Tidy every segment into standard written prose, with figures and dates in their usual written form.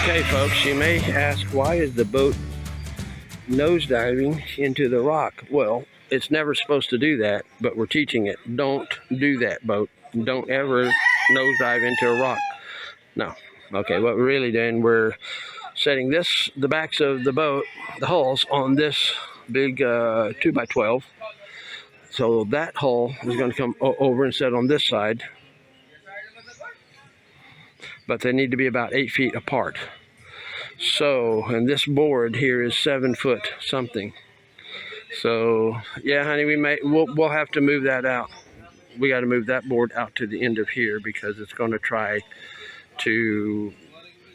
Okay, folks, you may ask, why is the boat nosediving into the rock? Well, it's never supposed to do that, but we're teaching it. Don't do that, boat. Don't ever nosedive into a rock. No. Okay, what we're really doing, we're setting the backs of the boat, the hulls, on this big 2x12. So that hull is going to come over and set on this side, but they need to be about 8 feet apart. So, and this board here is 7 foot something. So, yeah, honey, we'll have to move that out. We got to move that board out to the end of here because it's going to try to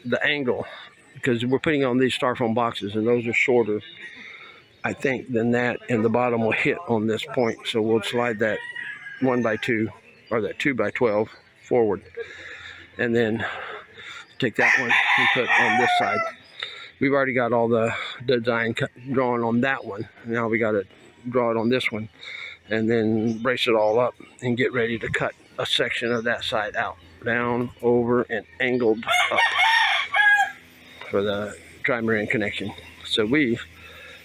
the angle, because we're putting on these styrofoam boxes and those are shorter, I think, than that, and the bottom will hit on this point. So we'll slide that 1x2 or that 2x12 forward, and then take that one and put on this side. We've already got all the design drawn on that one. Now we got to draw it on this one and then brace it all up and get ready to cut a section of that side out, down, over, and angled up for the trimaran connection. So we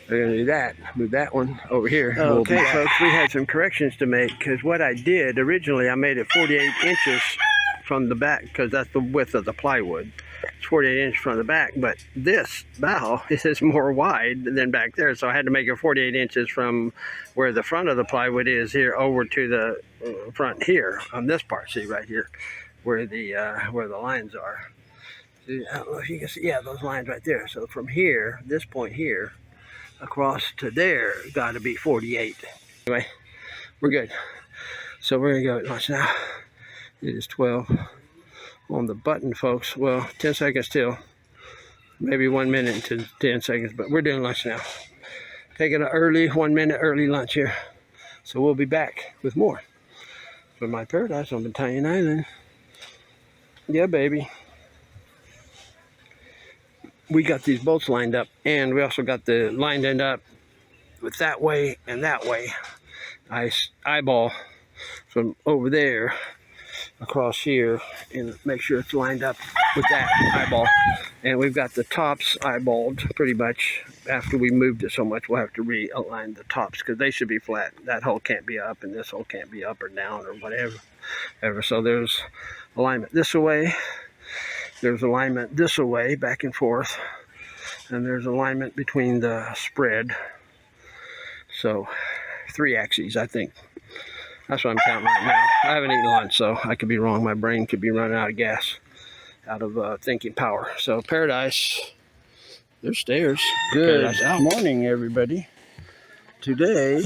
are going to do that, move that one over here. Okay, folks, we had some corrections to make, because what I did originally, I made it 48 inches from the back, because that's the width of the plywood. It's 48 inches from the back, but this bow is more wide than back there, so I had to make it 48 inches from where the front of the plywood is here over to the front here on this part. See right here where the lines are. See, I don't know if you can see, yeah, those lines right there. So from here, this point here, across to there, got to be 48. Anyway, we're good. So we're gonna go at lunch now. It is 12 on the button, folks. Well, 10 seconds till, maybe 1 minute to 10 seconds, but we're doing lunch now. Taking an early 1 minute early lunch here. So we'll be back with more from my paradise on Battalion Island. Yeah, baby. We got these bolts lined up, and we also got the lined end up with that way and that way. I eyeball from over there across here and make sure it's lined up with that eyeball. And we've got the tops eyeballed pretty much. After we moved it so much, we'll have to realign the tops because they should be flat. That hole can't be up and this hole can't be up or down or whatever. So there's alignment this way. There's alignment this way, back and forth. And there's alignment between the spread. So 3 axes, I think. That's what I'm counting right now. I haven't eaten lunch, so I could be wrong. My brain could be running out of gas, out of thinking power. So paradise, there's stairs. Good morning, everybody. Today,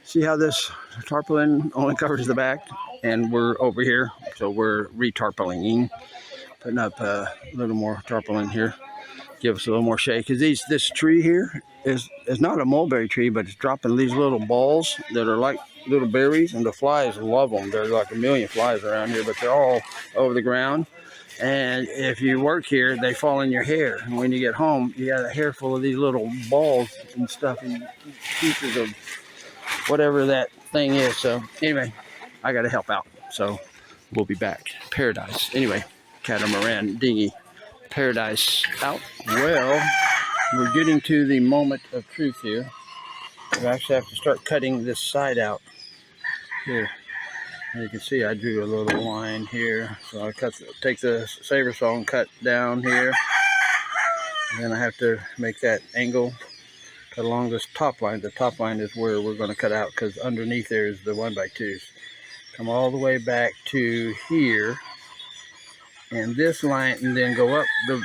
see how this tarpaulin only covers the back, and we're over here, so we're re-tarpaulining, putting up a little more tarpaulin here. Give us a little more shade, because this tree here is not a mulberry tree, but it's dropping these little balls that are like little berries, and the flies love them. There's like 1 million flies around here, but they're all over the ground. And if you work here, they fall in your hair. And when you get home, you got a hair full of these little balls and stuff and pieces of whatever that thing is. So anyway, I got to help out. So we'll be back. Paradise. Anyway, Catamaran Dingy. Paradise out. Well, we're getting to the moment of truth here. We actually have to start cutting this side out here. And you can see I drew a little line here. So I take the saber saw and cut down here. And then I have to make that angle, cut along this top line. The top line is where we're going to cut out, because underneath there is the 1x2s. Come all the way back to here. And this line, and then go up the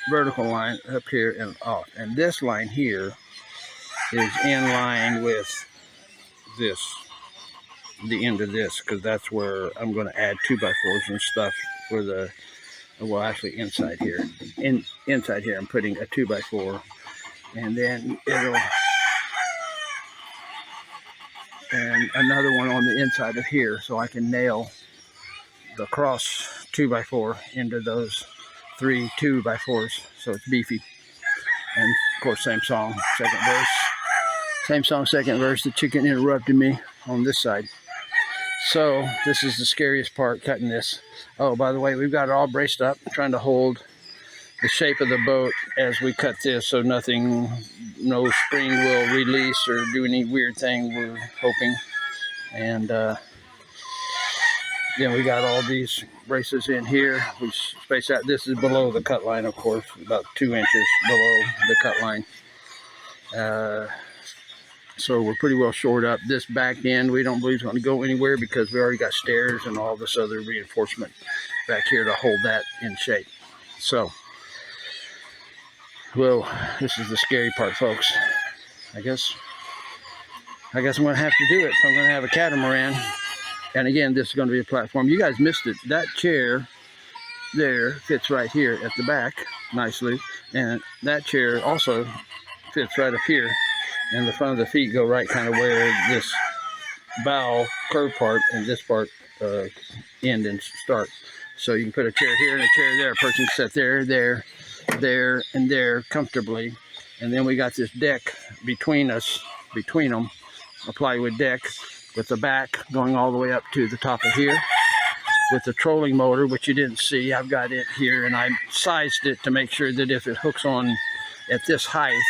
vertical line up here and off. And this line here is in line with this, the end of this, because that's where I'm going to add 2x4s and stuff for the, well, actually inside here. Inside here I'm putting a 2x4, and then and another one on the inside of here, so I can nail the cross 2x4 into those 3 2x4s, so it's beefy. And of course, same song, second verse. Same song, second verse. The chicken interrupted me on this side. So this is the scariest part, cutting this. Oh, by the way, we've got it all braced up, trying to hold the shape of the boat as we cut this, so no spring will release or do any weird thing, we're hoping. And then we got all these braces in here. We space out. This is below the cut line, of course, about 2 inches below the cut line. So we're pretty well shored up. This back end, we don't believe is going to go anywhere because we already got stairs and all this other reinforcement back here to hold that in shape. So, well, this is the scary part, folks. I guess I'm going to have to do it. So I'm going to have a catamaran. And again, this is going to be a platform. You guys missed it. That chair there fits right here at the back nicely. And that chair also fits right up here. And the front of the feet go right kind of where this bow curve part and this part end and start. So you can put a chair here and a chair there. A person can sit there, there, and there comfortably. And then we got this deck between them, a plywood deck with the back going all the way up to the top of here with the trolling motor, which you didn't see. I've got it here, and I sized it to make sure that if it hooks on at this height,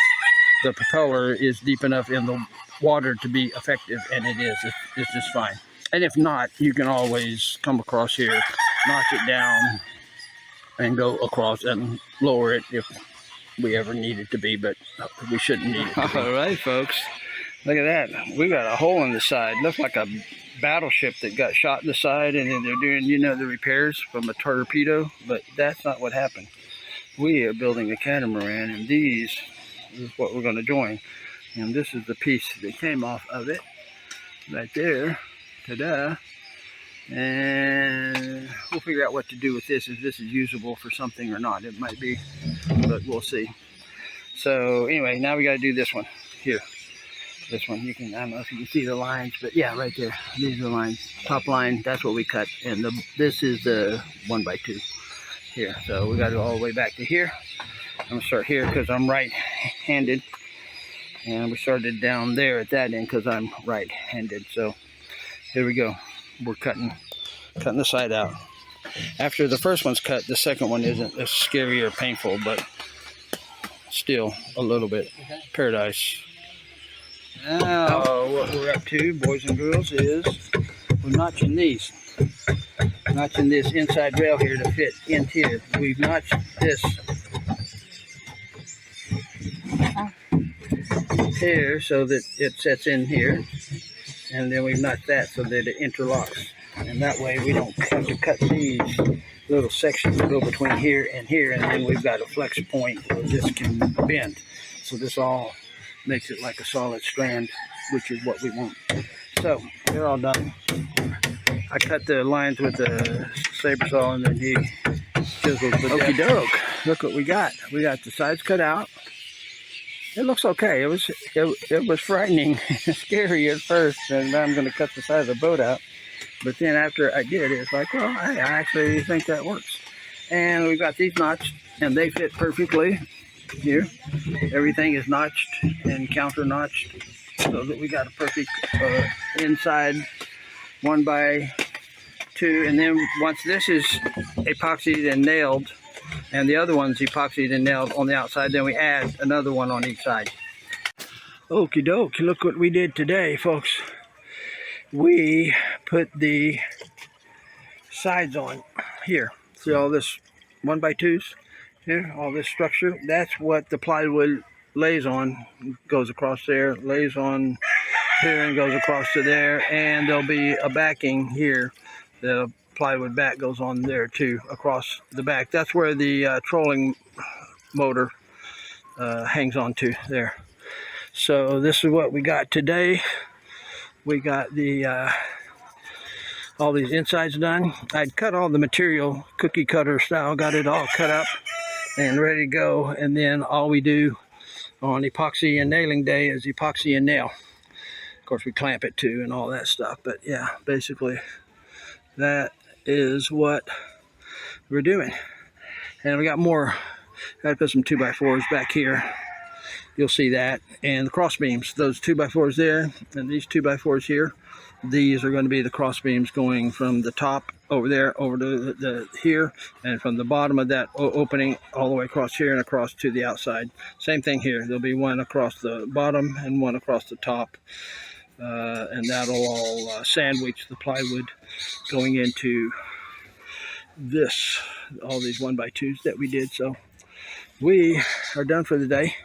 the propeller is deep enough in the water to be effective, and it is. It's just fine. And if not, you can always come across here, notch it down, and go across and lower it if we ever need it to be, but we shouldn't need it. All right, folks. Look at that. We got a hole in the side. Looks like a battleship that got shot in the side, and then they're doing, the repairs from a torpedo, but that's not what happened. We are building a catamaran, and this is what we're going to join. And this is the piece that came off of it right there. Ta-da. And we'll figure out what to do with this, if this is usable for something or not. It might be, but we'll see. So anyway, now we got to do this one here. This one, I don't know if you can see the lines, but yeah, right there. These are the lines. Top line, that's what we cut. And this is the 1x2 here. So we got to go all the way back to here. I'm going to start here because I'm right-handed. And we started down there at that end because I'm right-handed. So here we go. We're cutting the side out. After the first one's cut, the second one isn't as scary or painful, but still a little bit. Paradise. Now what we're up to, boys and girls, is we're notching these. Notching this inside rail here to fit into here. We've notched this here so that it sets in here, and then we've notched that so that it interlocks, and that way we don't have to cut these little sections that go between here, and then we've got a flex point where this can bend. So this all makes it like a solid strand, which is what we want. So they're all done. I cut the lines with the saber saw, and then he chiseled the okie doke. Look what we got. We got the sides cut out. It looks okay. It was frightening, scary at first, and I'm going to cut the side of the boat out. But then after I did, it's like, well, I actually think that works. And we got these notched, and they fit perfectly here. Everything is notched and counter notched, so that we got a perfect inside 1x2. And then once this is epoxied and nailed, and the other one's epoxied and nailed on the outside, then we add another one on each side. Okie doke, look what we did today, folks. We put the sides on here. See all this 1x2s here, all this structure? That's what the plywood lays on. Goes across there, lays on here, and goes across to there, and there'll be a backing here. The plywood back goes on there too, across the back. That's where the trolling motor hangs on to there. So this is what we got today. We got the all these insides done. I'd cut all the material cookie cutter style, got it all cut up and ready to go. And then all we do on epoxy and nailing day is epoxy and nail. Of course, we clamp it too and all that stuff. But yeah, basically that is what we're doing. And we got more. Got to put some 2x4s back here. You'll see that. And the cross beams, those 2x4s there and these 2x4s here, these are going to be the cross beams going from the top over there, over the here, and from the bottom of that opening all the way across here and across to the outside. Same thing here. There'll be one across the bottom and one across the top, and that'll all sandwich the plywood going into this, all these 1x2s that we did. So we are done for the day.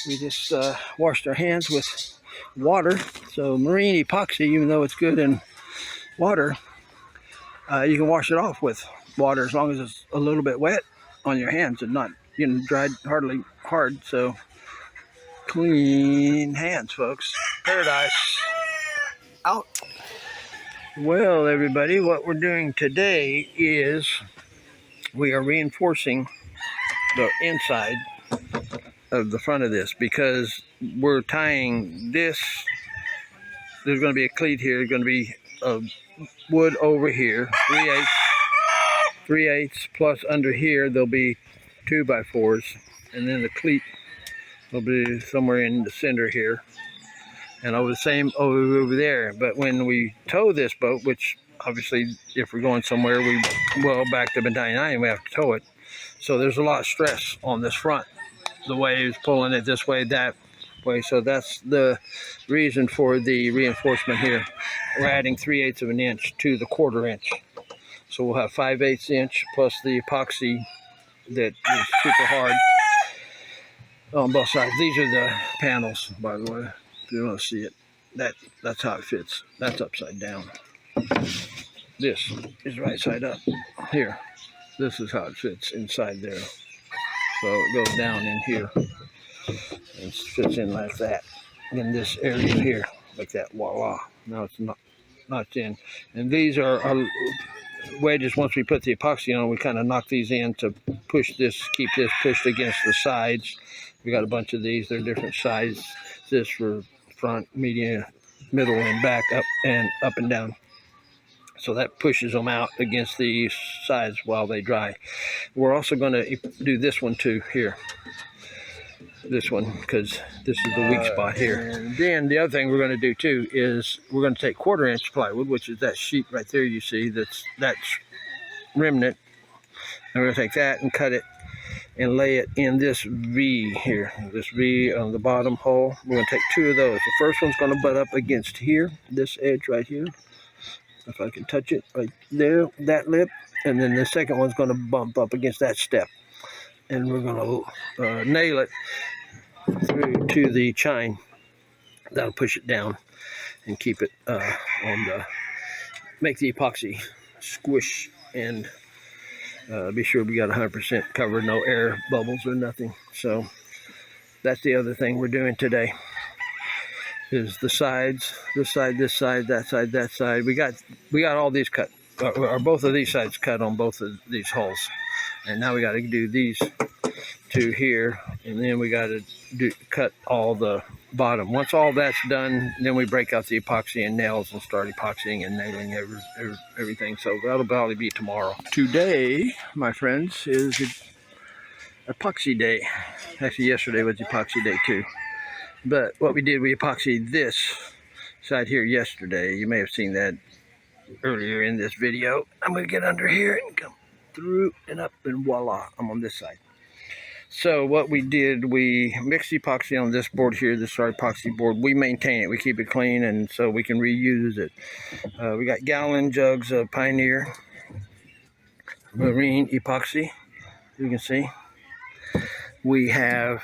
We just washed our hands with water. So marine epoxy, even though it's good in water, you can wash it off with water as long as it's a little bit wet on your hands and not, dried hardly hard. So clean hands, folks. Paradise out. Well, everybody, what we're doing today is we are reinforcing the inside of the front of this, because we're tying this. There's going to be a cleat here. There's going to be wood over here, 3/8 plus under here there'll be 2x4s, and then the cleat will be somewhere in the center here, and over the same over there. But when we tow this boat, which obviously if we're going somewhere, back to Dingy, we have to tow it. So there's a lot of stress on this front, the waves pulling it this way, that way. So that's the reason for the reinforcement here. We're adding 3/8 of an inch to the 1/4 inch. So we'll have 5/8 inch plus the epoxy that is super hard on both sides. These are the panels, by the way, if you want to see it. That's how it fits. That's upside down. This is right side up here. This is how it fits inside there. So it goes down in here and fits in like that in this area here, like that. Voila. Now it's not in. And these are wedges. Once we put the epoxy on, we kind of knock these in to push this, keep this pushed against the sides. We got a bunch of these. They're different sizes. This for front, medium, middle, and back, up and down. So that pushes them out against the sides while they dry. We're also going to do this one too here. This one, because this is the weak spot here. And then the other thing we're going to do too is we're going to take 1/4 inch plywood, which is that sheet right there you see, that's remnant. And we're going to take that and cut it and lay it in this V here, this V on the bottom hole. We're going to take 2 of those. The first one's going to butt up against here, this edge right here. If I can touch it right there, that lip. And then the second one's going to bump up against that step. And we're going to nail it through to the chine. That'll push it down and keep it make the epoxy squish, and be sure we got 100% covered, no air bubbles or nothing. So that's the other thing we're doing today, is the sides, this side, that side, that side. We got all these cut, or both of these sides cut on both of these holes. And now we got to do these 2 here, and then we got to cut all the bottom. Once all that's done, then we break out the epoxy and nails and start epoxying and nailing everything. So that'll probably be tomorrow. Today, my friends, is epoxy day. Actually, yesterday was epoxy day too. But what we did, we epoxied this side here yesterday. You may have seen that earlier in this video. I'm going to get under here and come through and up, and voila, I'm on this side. So what we did, we mixed epoxy on this board here, this epoxy board. We maintain it, we keep it clean, and so we can reuse it. We got gallon jugs of Pioneer marine epoxy, you can see. We have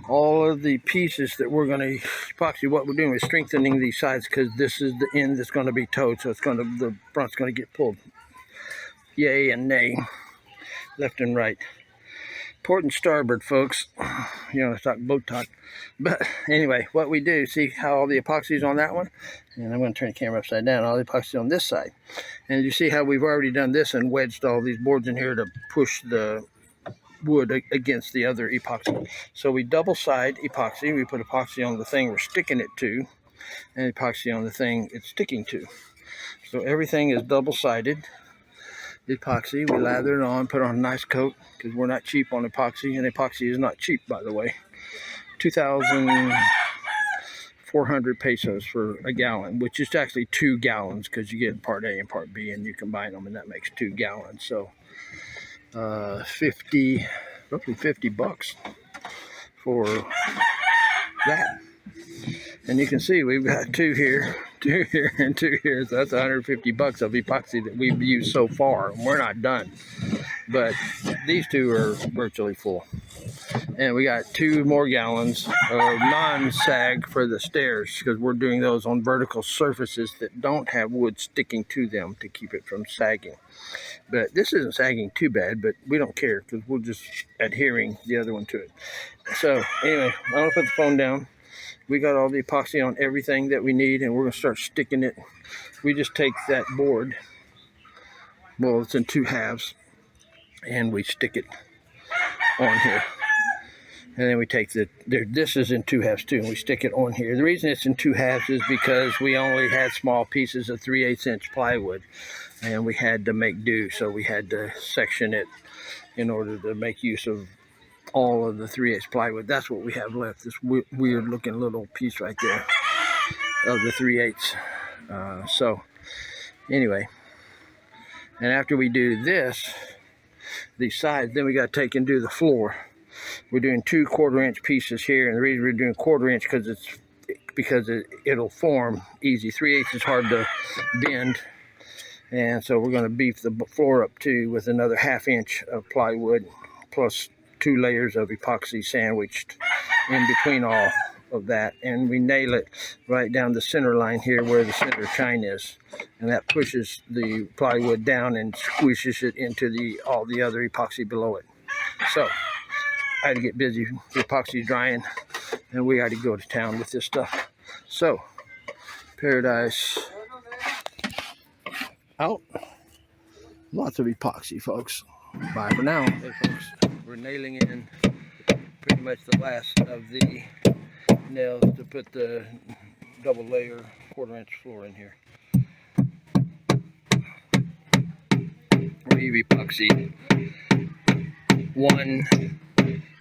all of the pieces that we're going to epoxy. What we're doing is strengthening these sides, because this is the end that's going to be towed, so the front's going to get pulled. Yay and nay, left and right. Port and starboard, folks. You know, it's talk boat talk. But anyway, what we do, see how all the epoxy's on that one? And I'm going to turn the camera upside down. All the epoxy on this side. And you see how we've already done this and wedged all these boards in here to push the wood against the other epoxy. So we double side epoxy. We put epoxy on the thing we're sticking it to, and epoxy on the thing it's sticking to. So everything is double sided epoxy. We lather it on, put on a nice coat, because we're not cheap on epoxy, and epoxy is not cheap, by the way. $2,400 400 pesos for a gallon, which is actually 2 gallons because you get part A and part B and you combine them and that makes 2 gallons. So roughly 50 bucks for that. And you can see we've got 2 here, 2 here, and 2 here. So that's 150 bucks of epoxy that we've used so far. We're not done, but these 2 are virtually full. And we got 2 more gallons of non-sag for the stairs because we're doing those on vertical surfaces that don't have wood sticking to them to keep it from sagging. But this isn't sagging too bad, but we don't care because we're just adhering the other one to it. So anyway, I'm gonna put the phone down. We got all the epoxy on everything that we need, and we're gonna start sticking it. We just take that board, well, it's in 2 halves, and we stick it on here. And then we take this is in 2 halves too, and we stick it on here. The reason it's in 2 halves is because we only had small pieces of 3/8 inch plywood, and we had to make do, so we had to section it in order to make use of all of the 3/8 plywood. That's what we have left, this weird looking little piece right there of the 3/8. So anyway, and after we do this, these sides, then we got to take and do the floor. We're doing 2 1/4 inch pieces here, and the reason we're doing 1/4 inch because it'll form easy. 3/8 is hard to bend, and so we're going to beef the floor up too with another 1/2 inch of plywood plus 2 layers of epoxy sandwiched in between all of that, and we nail it right down the center line here where the center chine is, and that pushes the plywood down and squishes it into all the other epoxy below it. So I had to get busy. The epoxy drying, and we got to go to town with this stuff. So Paradise out. Lots of epoxy, folks. Bye for now. Hey, folks, we're nailing in pretty much the last of the nails to put the double layer 1/4 inch floor in here. We've epoxied 1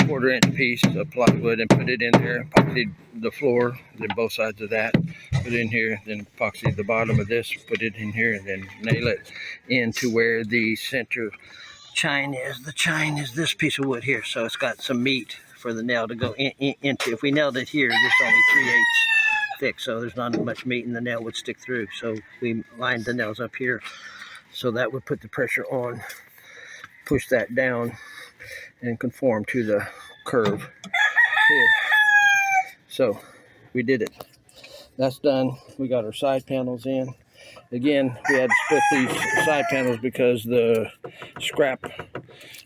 1/4 inch piece of plywood and put it in there, epoxied the floor, then both sides of that, put it in here, then epoxied the bottom of this, put it in here, and then nail it into where the center chine is. The chine is this piece of wood here, so it's got some meat for the nail to go into. If we nailed it here, this is only 3/8 thick, so there's not much meat and the nail would stick through. So we lined the nails up here, so that would put the pressure on, push that down, and conform to the curve here. So we did it. That's done. We got our side panels in. Again, we had to split these side panels because the scrap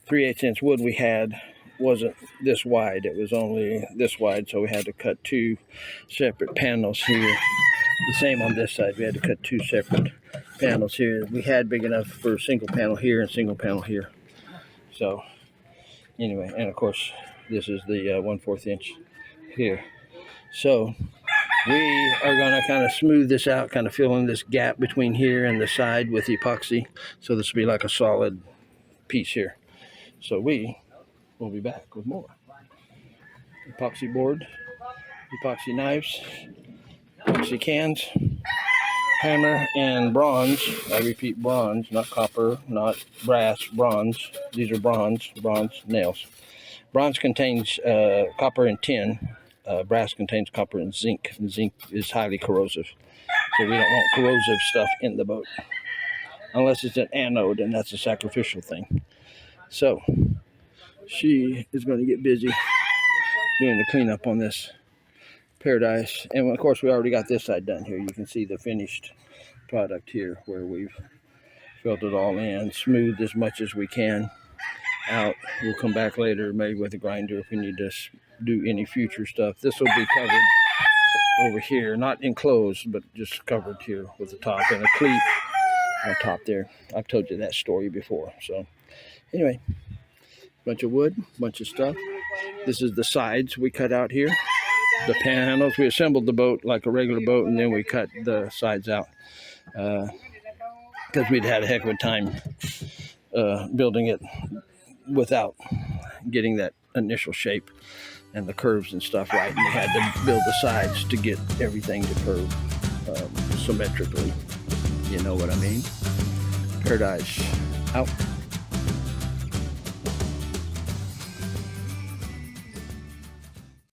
3/8 inch wood we had wasn't this wide. It was only this wide, so we had to cut 2 separate panels here. The same on this side. We had to cut 2 separate panels here. We had big enough for a single panel here and single panel here. So anyway, and of course this is the 1/4 inch here. So we are going to kind of smooth this out, kind of fill in this gap between here and the side with epoxy, so this will be like a solid piece here. So we will be back with more epoxy board, epoxy knives, epoxy cans, hammer, and bronze. I repeat, bronze, not copper, not brass, bronze. These are bronze nails. Bronze contains copper and tin. Brass contains copper and zinc. And zinc is highly corrosive, so we don't want corrosive stuff in the boat unless it's an anode, and that's a sacrificial thing. So she is going to get busy doing the cleanup on this Paradise, and of course we already got this side done here. You can see the finished product here where we've filled it all in, smoothed as much as we can out. We'll come back later maybe with a grinder if we need to do any future stuff. This will be covered over here, not enclosed, but just covered here with the top and a cleat on top there. I've told you that story before. So anyway, bunch of wood, bunch of stuff. This is the sides we cut out here. The panels, we assembled the boat like a regular boat, and then we cut the sides out because we'd had a heck of a time building it without getting that initial shape. and the curves and stuff right, and they had to build the sides to get everything to curve symmetrically. You know what I mean? Paradise out.